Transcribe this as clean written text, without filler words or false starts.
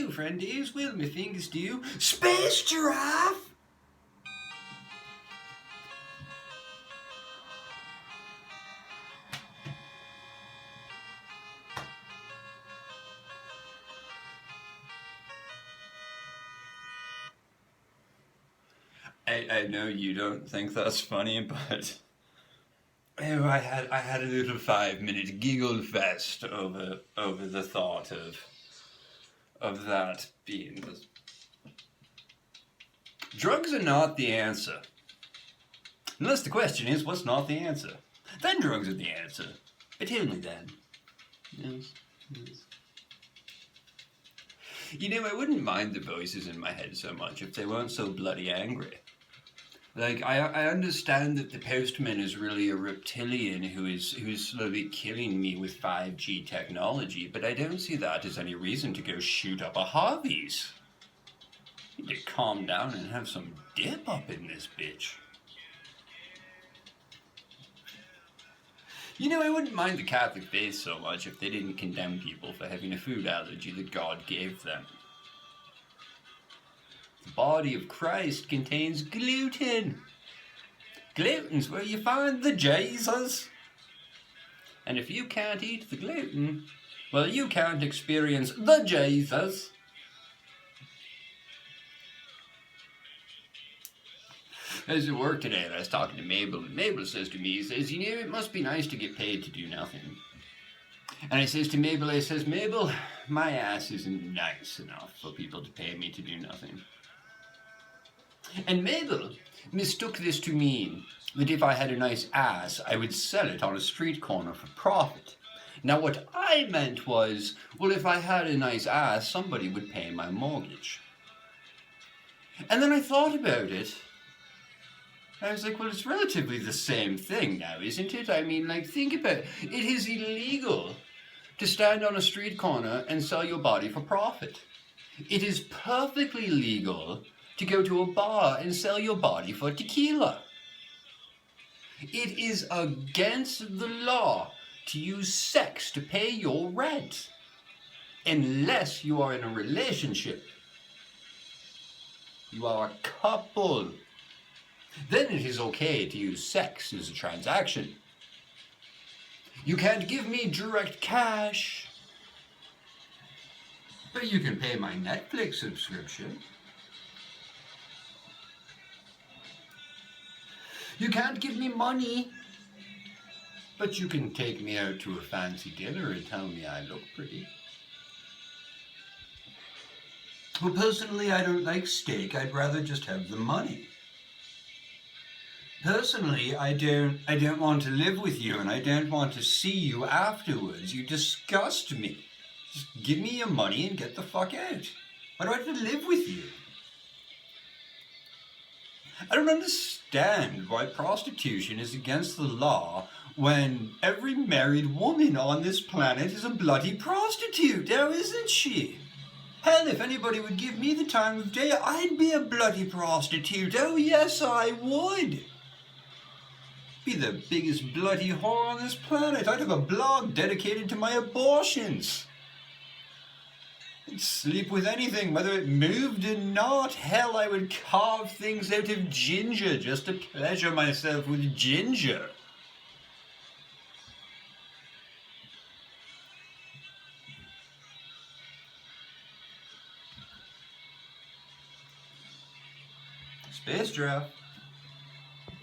do, friend is, will me fingers do. Space giraffe! I know you don't think that's funny, but oh, I had a little 5-minute giggle fest over the thought of that being the... Drugs are not the answer. Unless the question is, what's not the answer? Then drugs are the answer. But only then. Yes. You know, I wouldn't mind the voices in my head so much if they weren't so bloody angry. Like, I understand that the postman is really a reptilian who's slowly killing me with 5G technology, but I don't see that as any reason to go shoot up a Harvey's. You need to calm down and have some dip up in this bitch. You know, I wouldn't mind the Catholic faith so much if they didn't condemn people for having a food allergy that God gave them. The body of Christ contains gluten. Gluten's where you find the Jesus. And if you can't eat the gluten, well, you can't experience the Jesus. I was at work today and I was talking to Mabel, and Mabel says to me, says, you know, it must be nice to get paid to do nothing. And I says to Mabel, Mabel, my ass isn't nice enough for people to pay me to do nothing. And Mabel mistook this to mean that if I had a nice ass, I would sell it on a street corner for profit. Now what I meant was, well, if I had a nice ass, somebody would pay my mortgage. And then I thought about it. I was like, well, it's relatively the same thing now, isn't it? I mean, like, think about it. It is illegal to stand on a street corner and sell your body for profit. It is perfectly legal to go to a bar and sell your body for tequila. It is against the law to use sex to pay your rent, unless you are in a relationship. You are a couple. Then it is okay to use sex as a transaction. You can't give me direct cash, but you can pay my Netflix subscription. You can't give me money, but you can take me out to a fancy dinner and tell me I look pretty. Well, personally, I don't like steak. I'd rather just have the money. Personally, I don't want to live with you, and I don't want to see you afterwards. You disgust me. Just give me your money and get the fuck out. Why do I have to live with you? I don't understand why prostitution is against the law when every married woman on this planet is a bloody prostitute, now isn't she? Hell, if anybody would give me the time of day, I'd be a bloody prostitute. Oh yes, I would. Be the biggest bloody whore on this planet. I'd have a blog dedicated to my abortions. I'd sleep with anything, whether it moved or not. Hell, I would carve things out of ginger just to pleasure myself with ginger. Space giraffe.